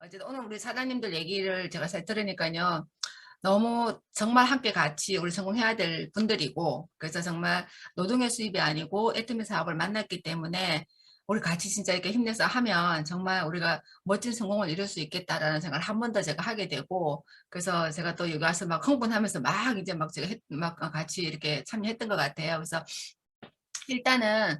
어쨌든 오늘 우리 사장님들 얘기를 제가 잘 들으니까요. 너무 정말 함께 같이 우리 성공해야 될 분들이고, 그래서 정말 노동의 수입이 아니고 애터미 사업을 만났기 때문에 우리 같이 진짜 이렇게 힘내서 하면 정말 우리가 멋진 성공을 이룰 수 있겠다라는 생각을 한 번 더 제가 하게 되고, 그래서 제가 또 여기 와서 막 흥분하면서 막 이제 막 제가 막 같이 이렇게 참여했던 것 같아요. 그래서 일단은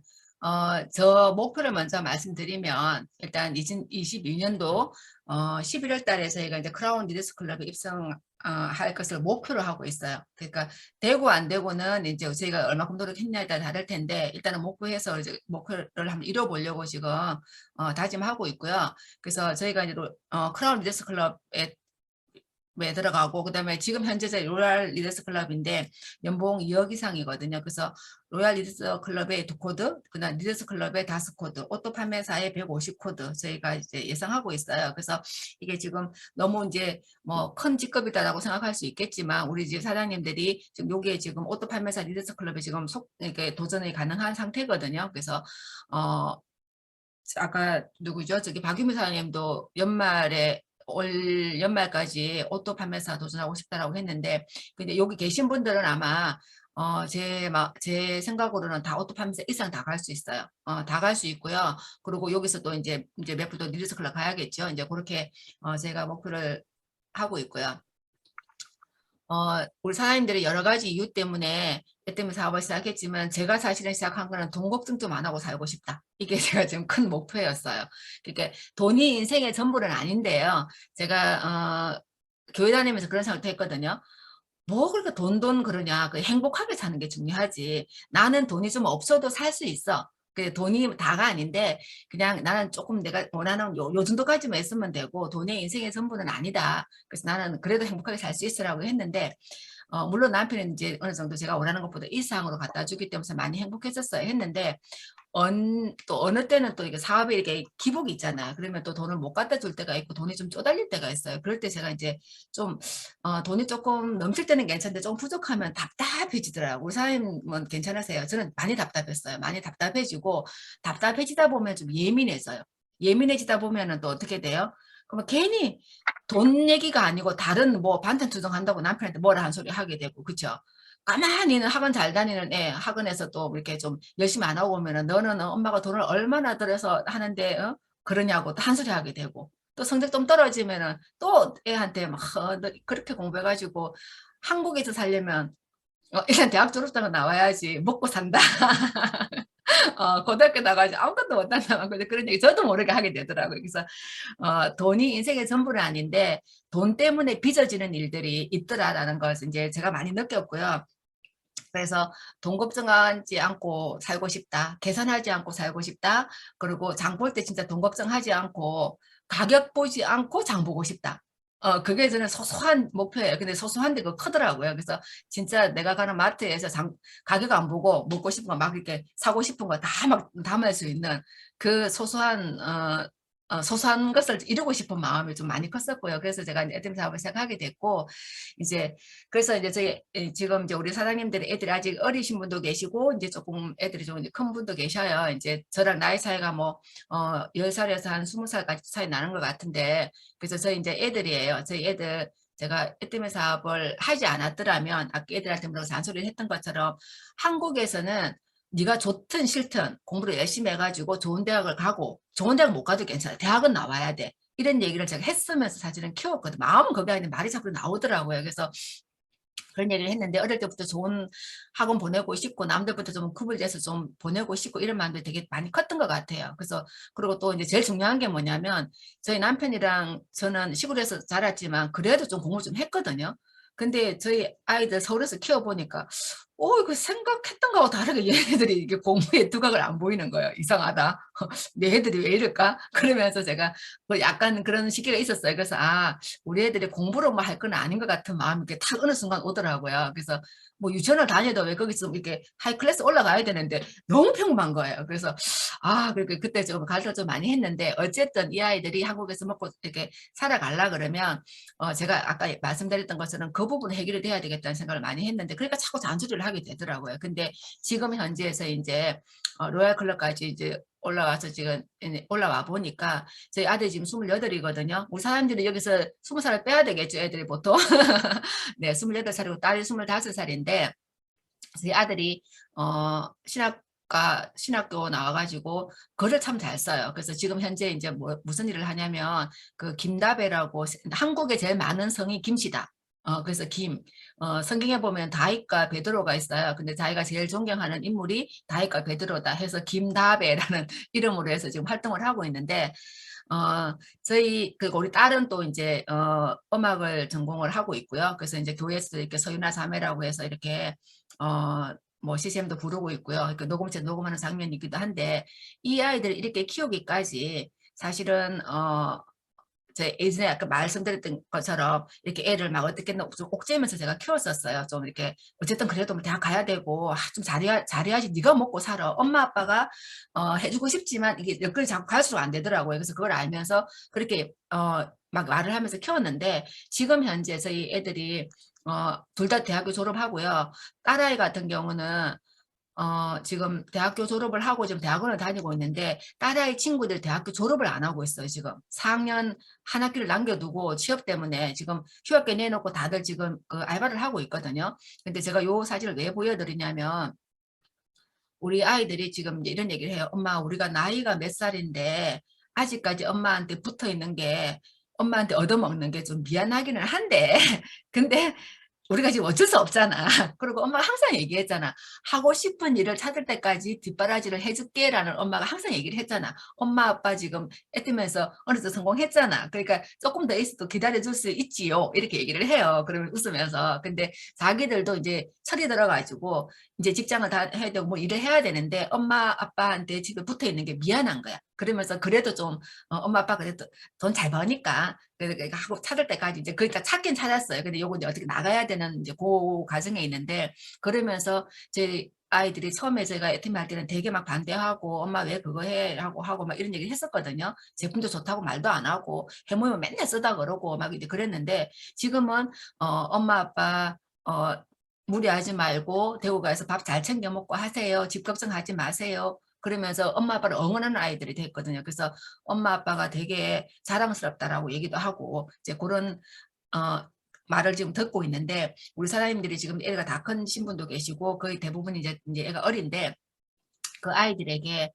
저 목표를 먼저 말씀드리면, 일단 2022년도 11월 달에 저희가 이제 크라운 리더스 클럽에 입성 할 것을 목표로 하고 있어요. 그러니까 되고 안 되고는 이제 저희가 얼마큼 노력했냐에 따라 다를 텐데, 일단은 목표해서 이제 목표를 한번 이뤄보려고 지금 다짐하고 있고요. 그래서 저희가 이제 크라운 리더스 클럽에 들어가고, 그다음에 지금 현재 제 로얄 리더스 클럽인데 연봉 2억 이상이거든요. 그래서 로얄 리더스 클럽의 2코드, 그다음 리더스 클럽의 5코드, 오토 판매사의 150코드 저희가 이제 예상하고 있어요. 그래서 이게 지금 너무 이제 뭐 큰 직급이다라고 생각할 수 있겠지만, 우리 집 사장님들이 지금 여기에 지금 오토 판매사 리더스 클럽에 지금 이렇게 도전이 가능한 상태거든요. 그래서 어 아까 누구죠? 저기 박유미 사장님도 올 연말까지 오토 판매사 도전하고 싶다라고 했는데, 근데 여기 계신 분들은 아마 제 생각으로는 다 오토 판매사 이상 다 갈 수 있어요. 다 갈 수 있고요. 그리고 여기서 또 이제 몇 분 더 리더스 클럽 가야겠죠. 이제 그렇게 제가 목표를 하고 있고요. 우리 사장님들이 여러 가지 이유 때문에 때문에 사업을 시작했지만, 제가 사실은 시작한 거는 돈 걱정 좀 안 하고 살고 싶다. 이게 제가 지금 큰 목표였어요. 그러니까 돈이 인생의 전부는 아닌데요. 제가 교회 다니면서 그런 생각도 했거든요. 뭐 그렇게 돈 그러냐. 그 행복하게 사는 게 중요하지. 나는 돈이 좀 없어도 살 수 있어. 그 돈이 다가 아닌데, 그냥 나는 조금 내가 원하는 요 정도까지만 있으면 되고, 돈이 인생의 전부는 아니다. 그래서 나는 그래도 행복하게 살 수 있으라고 했는데, 물론 남편은 이제 어느 정도 제가 원하는 것보다 이상으로 갖다 주기 때문에 많이 행복했었어요. 했는데, 또 어느 때는 또 이게 사업에 이렇게 기복이 있잖아요. 그러면 또 돈을 못 갖다 줄 때가 있고, 돈이 좀 쪼달릴 때가 있어요. 그럴 때 제가 이제 좀 돈이 조금 넘칠 때는 괜찮은데 좀 부족하면 답답해지더라고요. 우리 사장님은 괜찮으세요? 저는 많이 답답했어요. 많이 답답해지고, 답답해지다 보면 좀 예민해져요. 예민해지다 보면은 또 어떻게 돼요? 그러면 괜히 돈 얘기가 아니고 다른 뭐 반찬 투정한다고 남편한테 뭐라 한 소리 하게 되고, 그쵸? 가만히는 학원 잘 다니는 애 학원에서 또 이렇게 좀 열심히 안 하고 오면은, 너는 엄마가 돈을 얼마나 들여서 하는데 그러냐고 또 한 소리 하게 되고, 또 성적 좀 떨어지면은 또 애한테 막 너 그렇게 공부해가지고 한국에서 살려면 일단 대학 졸업장은 나와야지 먹고 산다. 고등학교 나가지 아무것도 못한다. 근데 그런 얘기 저도 모르게 하게 되더라고요. 그래서 돈이 인생의 전부는 아닌데, 돈 때문에 빚어지는 일들이 있더라라는 것을 이제 제가 많이 느꼈고요. 그래서 돈 걱정하지 않고 살고 싶다. 계산하지 않고 살고 싶다. 그리고 장 볼 때 진짜 돈 걱정하지 않고 가격 보지 않고 장 보고 싶다. 그게 저는 소소한 목표예요. 근데 소소한데 그거 크더라고요. 그래서 진짜 내가 가는 마트에서 가격 안 보고 먹고 싶은 거 막 이렇게 사고 싶은 거 다 막 담을 수 있는 그 소소한 것을 이루고 싶은 마음이 좀 많이 컸었고요. 그래서 제가 이제 애템 사업을 시작하게 됐고, 이제 그래서 이제 저희 지금 이제 우리 사장님들이 애들이 아직 어리신 분도 계시고, 이제 조금 애들이 좀 큰 분도 계셔요. 이제 저랑 나이 차이가 뭐 10살에서 한 20살까지 차이 나는 것 같은데, 그래서 저희 이제 애들이에요. 저희 애들, 제가 애때문 사업을 하지 않았더라면 아까 애들한테 물어서 잔소리를 했던 것처럼, 한국에서는 네가 좋든 싫든 공부를 열심히 해가지고 좋은 대학을 가고, 좋은 대학 못 가도 괜찮아. 대학은 나와야 돼. 이런 얘기를 제가 했으면서 사실은 키웠거든. 마음은 거기 아닌데 말이 자꾸 나오더라고요. 그래서 그런 얘기를 했는데, 어릴 때부터 좋은 학원 보내고 싶고 남들부터 좀 구분돼서 좀 보내고 싶고 이런 마음들이 되게 많이 컸던 것 같아요. 그래서 그리고 또 이제 제일 중요한 게 뭐냐면, 저희 남편이랑 저는 시골에서 자랐지만 그래도 좀 공부 좀 했거든요. 근데 저희 아이들 서울에서 키워보니까 이거 생각했던 거하고 다르게 얘네들이 이게 공부에 두각을 안 보이는 거예요. 이상하다. 내 애들이 왜 이럴까? 그러면서 제가 뭐 약간 그런 시기가 있었어요. 그래서 우리 애들이 공부로만 할 건 아닌 것 같은 마음이 이렇게 탁 어느 순간 오더라고요. 그래서 뭐 유치원을 다녀도 왜 거기서 이렇게 하이 클래스 올라가야 되는데 너무 평범한 거예요. 그래서 그렇게 그때 좀 갈등 좀 많이 했는데, 어쨌든 이 아이들이 한국에서 먹고 이렇게 살아가려 그러면 제가 아까 말씀드렸던 것처럼 그 부분 해결이 돼야 되겠다는 생각을 많이 했는데, 그러니까 자꾸 잔소리를 하게 되더라고요. 근데 지금 현지에서 이제 로얄 클럽까지 이제 올라와서 지금 올라와 보니까 저희 아들이 지금 28이거든요. 우리 사람들이 여기서 20살을 빼야 되겠죠, 애들이 보통. 네, 28살이고 딸이 25살인데 저희 아들이 신학교 나와가지고 글을 참 잘 써요. 그래서 지금 현재 이제 무슨 일을 하냐면 그 김다배라고 한국에 제일 많은 성이 김씨다. 그래서 성경에 보면 다윗과 베드로가 있어요. 근데 자기가 제일 존경하는 인물이 다윗과 베드로다 해서 김다배라는 이름으로 해서 지금 활동을 하고 있는데 우리 딸은 또 이제 음악을 전공을 하고 있고요. 그래서 이제 교회에서 이렇게 서윤아 자매라고 해서 이렇게 뭐 CCM도 부르고 있고요. 그러니까 녹음체 녹음하는 장면이기도 한데 이 아이들을 이렇게 키우기까지 사실은 제 예전에 아까 말씀드렸던 것처럼 이렇게 애를 막 어떻게 좀 옥죄면서 제가 키웠었어요. 좀 이렇게 어쨌든 그래도 뭐 대학 가야 되고 좀 잘해야지 네가 먹고 살아. 엄마 아빠가 해주고 싶지만 이게 여건이 자꾸 갈수록 안 되더라고요. 그래서 그걸 알면서 그렇게 막 말을 하면서 키웠는데 지금 현재 저희 애들이 둘 다 대학교 졸업하고요. 딸아이 같은 경우는 지금 대학교 졸업을 하고 지금 대학원을 다니고 있는데 딸아이 친구들 대학교 졸업을 안 하고 있어요. 지금 4학년 한 학기를 남겨두고 취업 때문에 지금 휴학계 내놓고 다들 지금 그 알바를 하고 있거든요. 근데 제가 요 사진을 왜 보여드리냐면 우리 아이들이 지금 이런 얘기를 해요. 엄마, 우리가 나이가 몇 살인데 아직까지 엄마한테 붙어 있는 게 엄마한테 얻어먹는 게 좀 미안하기는 한데 근데 우리가 지금 어쩔 수 없잖아. 그리고 엄마가 항상 얘기했잖아. 하고 싶은 일을 찾을 때까지 뒷바라지를 해줄게 라는 엄마가 항상 얘기를 했잖아. 엄마 아빠 지금 애뜨면서 어느 정도 성공했잖아. 그러니까 조금 더 있어도 기다려줄 수 있지요. 이렇게 얘기를 해요. 그러면 웃으면서. 근데 자기들도 이제 철이 들어가지고 이제 직장을 다 해야 되고 뭐 일을 해야 되는데 엄마 아빠한테 지금 붙어 있는 게 미안한 거야. 그러면서 그래도 좀 엄마 아빠 그래도 돈 잘 버니까 그러니까 하고 찾을 때까지 이제 그러니까 찾긴 찾았어요. 근데 요거 이제 어떻게 나가야 되는 이제 그 과정에 있는데 그러면서 제 아이들이 처음에 제가 애팀 할 때는 되게 막 반대하고 엄마 왜 그거 해 하고 막 이런 얘기 했었거든요. 제품도 좋다고 말도 안 하고 해모이면 맨날 쓰다 그러고 막 이제 그랬는데 지금은 엄마 아빠 무리하지 말고 대구 가서 밥 잘 챙겨 먹고 하세요. 집 걱정하지 마세요. 그러면서 엄마 아빠를 응원하는 아이들이 됐거든요. 그래서 엄마 아빠가 되게 자랑스럽다라고 얘기도 하고 이제 그런 말을 지금 듣고 있는데 우리 사장님들이 지금 애가 다 큰 신분도 계시고 거의 대부분 이제 애가 어린데 그 아이들에게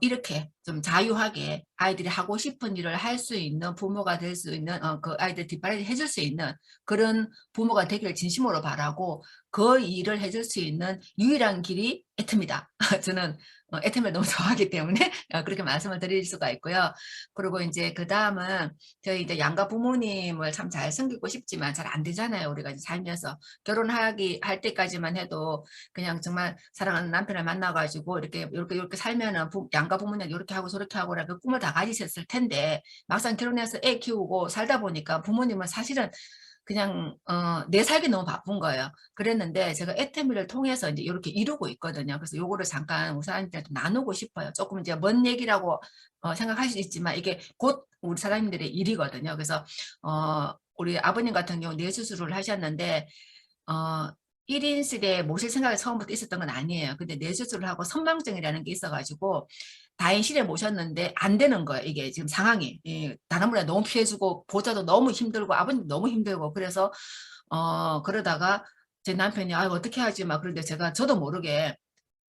이렇게 좀 자유하게 아이들이 하고 싶은 일을 할 수 있는 부모가 될 수 있는 그 아이들 뒷바라지 해줄 수 있는 그런 부모가 되기를 진심으로 바라고 그 일을 해줄 수 있는 유일한 길이 애트입니다. 저는 애템을 너무 좋아하기 때문에 그렇게 말씀을 드릴 수가 있고요. 그리고 이제 그 다음은 저희 이제 양가 부모님을 참 잘 섬기고 싶지만 잘 안 되잖아요. 우리가 이제 살면서 할 때까지만 해도 그냥 정말 사랑하는 남편을 만나가지고 이렇게 살면은 양가 부모님 이렇게 하고 저렇게 하고라고 꿈을 다 가지셨을 텐데 막상 결혼해서 애 키우고 살다 보니까 부모님은 사실은 그냥 내 살기 너무 바쁜 거예요. 그랬는데 제가 애터미를 통해서 이제 이렇게 이루고 있거든요. 그래서 요거를 잠깐 우리 사장님들한테 나누고 싶어요. 조금 이제 먼 얘기라고 생각할 수 있지만 이게 곧 우리 사장님들의 일이거든요. 그래서 우리 아버님 같은 경우 뇌수술을 하셨는데 1인실에 모실 생각이 처음부터 있었던 건 아니에요. 근데 뇌수술을 하고 선망증이라는 게 있어가지고 다인실에 모셨는데 안 되는 거예요. 이게 지금 상황이. 다른 분야 너무 피해주고 보자도 너무 힘들고 아버님 너무 힘들고 그래서 그러다가 제 남편이 아 어떻게 하지 막 그런데 저도 모르게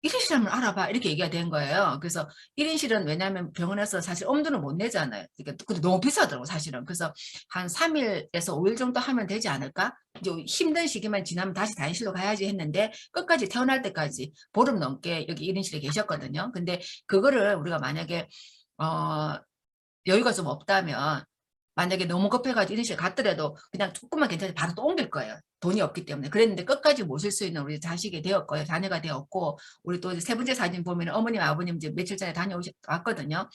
1인실 한번 알아봐 이렇게 얘기가 된 거예요. 그래서 1인실은 왜냐하면 병원에서 사실 엄두는 못 내잖아요. 그러니까 근데 너무 비싸더라고 사실은. 그래서 한 3일에서 5일 정도 하면 되지 않을까? 이제 힘든 시기만 지나면 다시 다인실로 가야지 했는데 끝까지 태어날 때까지 보름 넘게 여기 1인실에 계셨거든요. 근데 그거를 우리가 만약에 여유가 좀 없다면 만약에 너무 급해가지고 1인실 갔더라도 그냥 조금만 괜찮아서 바로 또 옮길 거예요. 돈이 없기 때문에. 그랬는데 끝까지 모실 수 있는 우리 자식이 되었고요. 자녀가 되었고 우리 또 세 번째 사진 보면 어머님 아버님 이제 며칠 전에 다녀왔거든요.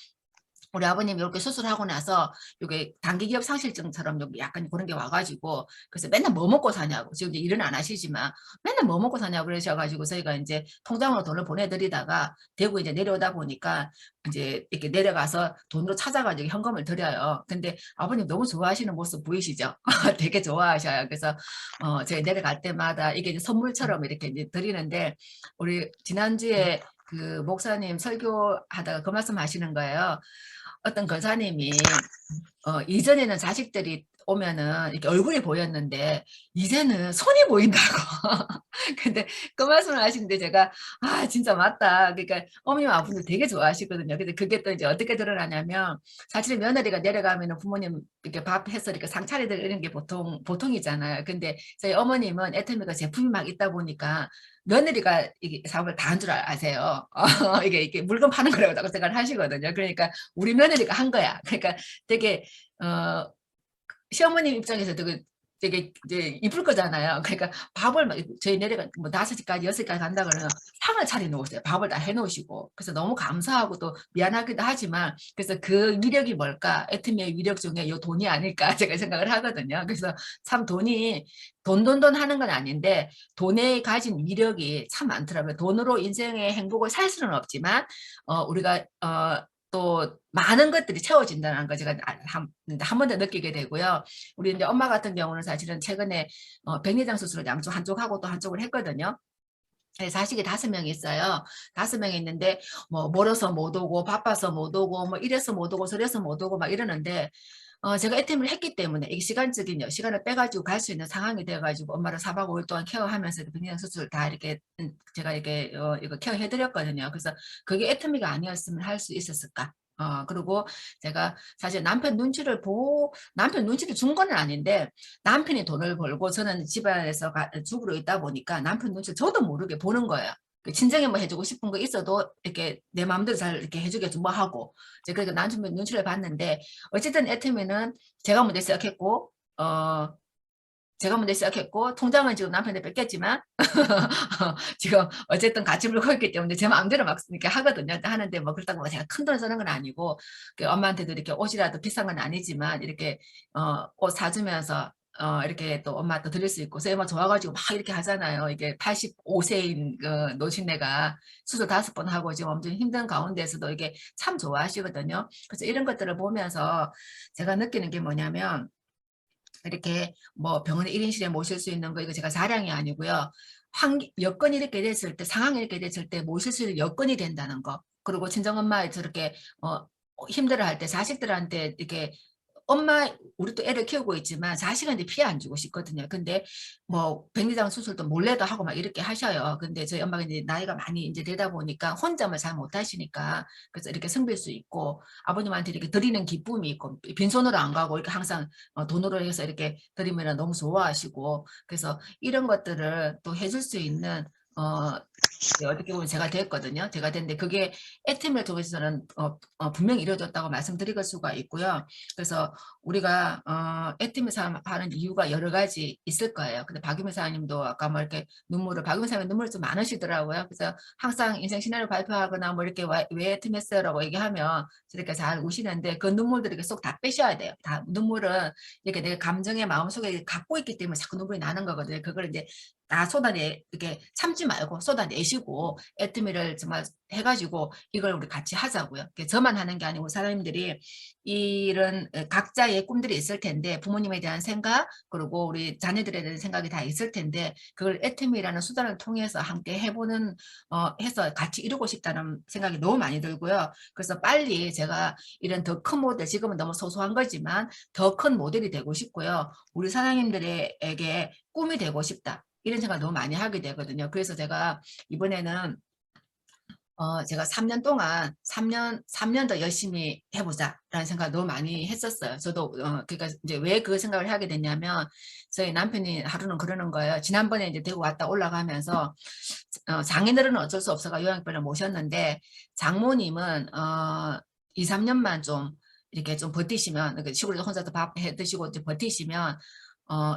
우리 아버님 이렇게 수술하고 나서 이게 단기기업 상실증처럼 여기 약간 그런 게 와가지고 그래서 맨날 뭐 먹고 사냐고 지금 이제 일은 안 하시지만 맨날 뭐 먹고 사냐고 그러셔가지고 저희가 이제 통장으로 돈을 보내드리다가 대구 이제 내려오다 보니까 이제 이렇게 내려가서 돈으로 찾아가지고 현금을 드려요. 근데 아버님 너무 좋아하시는 모습 보이시죠? 되게 좋아하셔요. 그래서 저희 내려갈 때마다 이게 이제 선물처럼 이렇게 이제 드리는데 우리 지난주에 그 목사님 설교하다가 그 말씀 하시는 거예요. 어떤 권사님이 이전에는 자식들이 오면은 이렇게 얼굴이 보였는데 이제는 손이 보인다고. 근데 그 말씀을 하시는데 제가 아 진짜 맞다. 그러니까 어머님 아버님 되게 좋아하시거든요. 근데 그게 또 이제 어떻게 드러나냐면 사실은 며느리가 내려가면은 부모님 이렇게 밥 해서 이렇게 상 차려드리는 게 보통이잖아요. 근데 저희 어머님은 애터미가 제품이 막 있다 보니까 며느리가 이게 사업을 다 한 줄 아세요. 이게 물건 파는 거라고 생각을 하시거든요. 그러니까 우리 며느리가 한 거야. 그러니까 되게 어, 시어머님 입장에서 되게 이제 이쁠 거잖아요. 그러니까 밥을 막 저희 내려가 뭐 5시까지 6시까지 간다 그러면 상을 차려 놓으세요. 밥을 다 해놓으시고 그래서 너무 감사하고 또 미안하기도 하지만 그래서 그 위력이 뭘까? 애터미의 위력 중에 요 돈이 아닐까 제가 생각을 하거든요. 그래서 참 돈이 돈 하는 건 아닌데 돈에 가진 위력이 참 많더라고요. 돈으로 인생의 행복을 살 수는 없지만 우리가 또 많은 것들이 채워진다는 거 제가 한 번 더 느끼게 되고요. 우리 이제 엄마 같은 경우는 사실은 최근에 백내장 수술을 양쪽 한쪽하고 또 한쪽을 했거든요. 자식이 5명이 있어요. 5명이 있는데 뭐 멀어서 못 오고 바빠서 못 오고 뭐 이래서 못 오고 저래서 못 오고 막 이러는데 제가 애템을 했기 때문에 이 시간적인 시간을 빼가지고 갈 수 있는 상황이 돼가지고 엄마를 4박 5일 동안 케어하면서 백내장 수술 다 이렇게 제가 이렇게 이거 케어해드렸거든요. 그래서 그게 애터미가 아니었으면 할 수 있었을까? 그리고 제가 사실 남편 눈치를 준 건 아닌데 남편이 돈을 벌고 저는 집안에서 죽으로 있다 보니까 남편 눈치를 저도 모르게 보는 거예요. 그 친정에 뭐 해주고 싶은 거 있어도 이렇게 내 마음대로 잘 이렇게 해주겠지 뭐 하고 이제 그러니까 남편 눈치를 봤는데 어쨌든 애터미는 제가 먼저 시작했고 제가 먼저 시작했고 통장은 지금 남편한테 뺏겼지만 지금 어쨌든 같이 물고 있기 때문에 제 마음대로 막 이렇게 하거든요. 하는데 뭐 그렇다고 뭐 제가 큰돈 쓰는 건 아니고 그 엄마한테도 이렇게 옷이라도 비싼 건 아니지만 이렇게 옷 사주면서 이렇게 또 엄마 또 드릴 수 있고 쌤은 좋아가지고 막 이렇게 하잖아요. 이게 85세인 그 노신네가 수술 5번 하고 지금 엄청 힘든 가운데서도 이게 참 좋아하시거든요. 그래서 이런 것들을 보면서 제가 느끼는 게 뭐냐면 이렇게 뭐 병원에 1인실에 모실 수 있는 거 이거 제가 자랑이 아니고요. 여건이 이렇게 됐을 때 상황이 이렇게 됐을 때 모실 수 있는 여건이 된다는 거. 그리고 친정엄마 저렇게 힘들어할 때 자식들한테 이렇게 엄마 우리 또 애를 키우고 있지만 자식한테 피해 안 주고 싶거든요. 근데 뭐 백내장 수술도 몰래도 하고 막 이렇게 하셔요. 근데 저희 엄마가 이제 나이가 많이 이제 되다 보니까 혼자만 잘 못하시니까 그래서 이렇게 성빌 수 있고 아버님한테 이렇게 드리는 기쁨이 있고 빈손으로 안 가고 이렇게 항상 돈으로 해서 이렇게 드리면 너무 좋아하시고 그래서 이런 것들을 또 해줄 수 있는 어떻게 보면 제가 됐거든요. 제가 됐는데 그게 애템을 통해서는 분명히 이루어졌다고 말씀드릴 수가 있고요. 그래서 우리가 애템에서 하는 이유가 여러 가지 있을 거예요. 근데 박유미 사장님도 아까 뭐 이렇게 박유미 사장님 눈물이 좀 많으시더라고요. 그래서 항상 인생 시나리오 발표하거나 뭐 이렇게 왜 애템 했어요라고 얘기하면 저렇게 잘 우시는데 그 눈물들 이렇게 쏙 다 빼셔야 돼요. 다 눈물은 이렇게 내 감정의 마음속에 갖고 있기 때문에 자꾸 눈물이 나는 거거든요. 그걸 이제 다 이렇게 참지 말고 쏟아내시고 애트미를 정말 해가지고 이걸 우리 같이 하자고요. 저만 하는 게 아니고 사장님들이 이런 각자의 꿈들이 있을 텐데 부모님에 대한 생각 그리고 우리 자녀들에 대한 생각이 다 있을 텐데 그걸 애트미라는 수단을 통해서 함께 해보는 해서 같이 이루고 싶다는 생각이 너무 많이 들고요. 그래서 빨리 제가 이런 더 큰 모델 지금은 너무 소소한 거지만 더 큰 모델이 되고 싶고요. 우리 사장님들에게 꿈이 되고 싶다. 이런 생각 너무 많이 하게 되거든요. 그래서 제가 이번에는 제가 3년 동안 3년 더 열심히 해보자라는 생각 너무 많이 했었어요. 저도 그러니까 이제 왜 그 생각을 하게 됐냐면 저희 남편이 하루는 그러는 거예요. 지난번에 이제 대구 왔다 올라가면서 장인어른은 어쩔 수 없어가 요양병을 모셨는데 장모님은 2, 3년만 좀 이렇게 좀 버티시면 시골에서 혼자서 밥 해 드시고 버티시면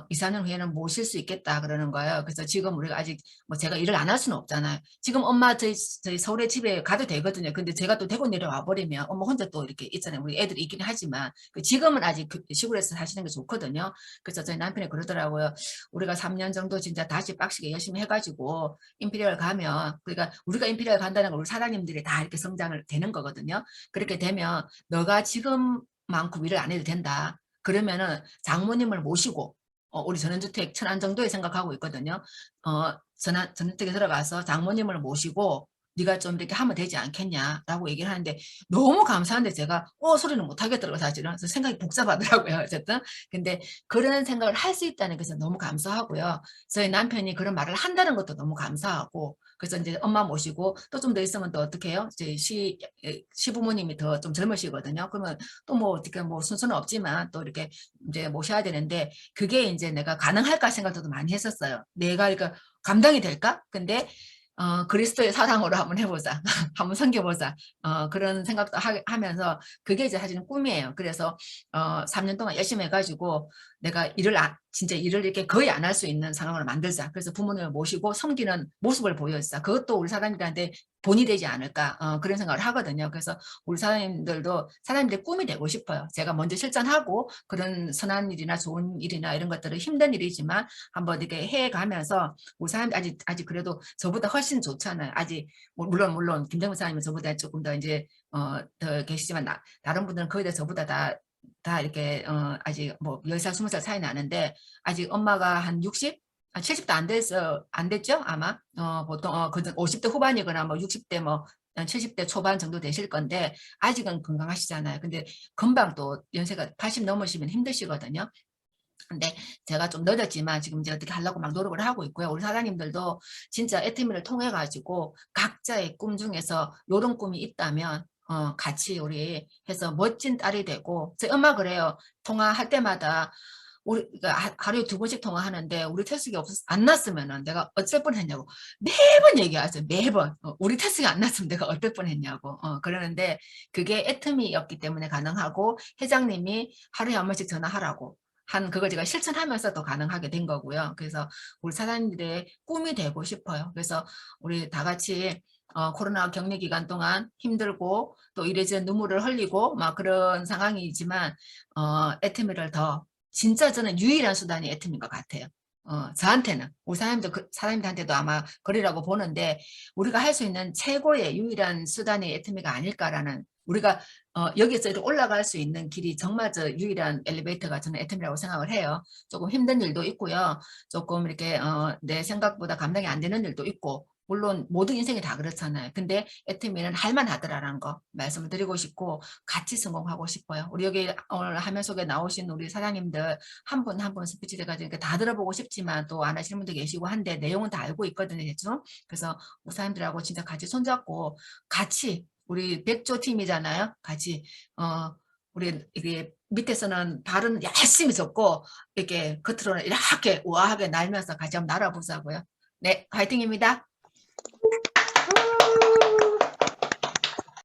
2, 4년 후에는 모실 수 있겠다 그러는 거예요. 그래서 지금 우리가 아직 뭐 제가 일을 안 할 수는 없잖아요. 지금 엄마 저희 서울에 집에 가도 되거든요. 근데 제가 또 대구 내려와 버리면 엄마 혼자 또 이렇게 있잖아요. 우리 애들이 있긴 하지만 지금은 아직 시골에서 사시는 게 좋거든요. 그래서 저희 남편이 그러더라고요. 우리가 3년 정도 진짜 다시 빡시게 열심히 해가지고 임피리얼 가면, 그러니까 우리가 임피리얼 간다는 건 우리 사장님들이 다 이렇게 성장을 되는 거거든요. 그렇게 되면 너가 지금만큼 일을 안 해도 된다. 그러면은 장모님을 모시고 우리 전원주택 천안 정도에 생각하고 있거든요. 전원주택에 들어가서 장모님을 모시고 네가 좀 이렇게 하면 되지 않겠냐라고 얘기를 하는데 너무 감사한데 제가 소리는 못 하겠더라고요 사실은. 그래서 생각이 복잡하더라고요 어쨌든. 근데 그런 생각을 할 수 있다는 것은 너무 감사하고요. 저희 남편이 그런 말을 한다는 것도 너무 감사하고, 그래서 이제 엄마 모시고 또 좀 더 있으면 또 어떻게 해요? 이제 시부모님이 더 좀 젊으시거든요. 그러면 또 뭐 어떻게 뭐 순서는 없지만 또 이렇게 이제 모셔야 되는데, 그게 이제 내가 가능할까 생각도 많이 했었어요. 내가 이거 감당이 될까? 근데 그리스도의 사랑으로 한번 해보자. 한번 섬겨보자. 그런 생각도 하면서 그게 이제 사실은 꿈이에요. 그래서 3년 동안 열심히 해가지고 내가 진짜 일을 이렇게 거의 안 할 수 있는 상황을 만들자. 그래서 부모님을 모시고 섬기는 모습을 보여주자. 그것도 우리 사람들한테 본이 되지 않을까, 그런 생각을 하거든요. 그래서 우리 사장님들의 꿈이 되고 싶어요. 제가 먼저 실천하고 그런 선한 일이나 좋은 일이나 이런 것들은 힘든 일이지만 한번 이렇게 해가면서 우리 사람들 아직 그래도 저보다 훨씬 좋잖아요. 아직 물론 김정은 사장님은 저보다 조금 더 이제 더 계시지만 다른 분들은 거의 다 저보다 다 이렇게 아직 뭐 10살 20살 차이 나는데, 아직 엄마가 한 60? 70도 안 됐죠 아마. 보통 50대 후반이거나 뭐 60대 뭐 70대 초반 정도 되실 건데 아직은 건강하시잖아요. 근데 금방 또 연세가 80 넘으시면 힘드시거든요. 근데 제가 좀 늦었지만 지금 이제 어떻게 하려고 막 노력을 하고 있고요. 우리 사장님들도 진짜 애터미를 통해 가지고 각자의 꿈 중에서 이런 꿈이 있다면 같이 우리 해서 멋진 딸이 되고, 제 엄마 그래요. 통화할 때마다 우리가 하루에 2번씩 통화하는데 우리 태숙이 안 났으면은 내가 어쩔 뻔했냐고 매번 얘기하세요. 매번 우리 태숙이 안 났으면 내가 어떨 뻔했냐고 그러는데, 그게 애터미였기 때문에 가능하고 회장님이 하루에 한 번씩 전화하라고 그걸 제가 실천하면서 또 가능하게 된 거고요. 그래서 우리 사장님들의 꿈이 되고 싶어요. 그래서 우리 다 같이 코로나 격리 기간 동안 힘들고 또 이래저래 눈물을 흘리고 막 그런 상황이지만 애터미를 더, 진짜 저는 유일한 수단이 애터미인 것 같아요. 저한테는 우리 사람들한테도 아마 그리라고 보는데, 우리가 할 수 있는 최고의 유일한 수단이 애터미가 아닐까라는, 우리가 여기서 이렇게 올라갈 수 있는 길이 정말 저 유일한 엘리베이터가 저는 애터미라고 생각을 해요. 조금 힘든 일도 있고요. 조금 이렇게 내 생각보다 감당이 안 되는 일도 있고, 물론 모든 인생이 다 그렇잖아요. 근데 애터미는 할만하더라라는 거 말씀을 드리고 싶고 같이 성공하고 싶어요. 우리 여기 오늘 화면 속에 나오신 우리 사장님들 한 분 한 분 스피치 돼가지고 다 들어보고 싶지만 또 안 하시는 분도 계시고 한데 내용은 다 알고 있거든요. 대충. 그래서 우리 사장님들하고 진짜 같이 손잡고 같이, 우리 백조 팀이잖아요. 같이 우리 이게 밑에서는 발은 열심히 접고 이렇게 겉으로는 이렇게 우아하게 날면서 같이 한번 날아보자고요. 네, 화이팅입니다.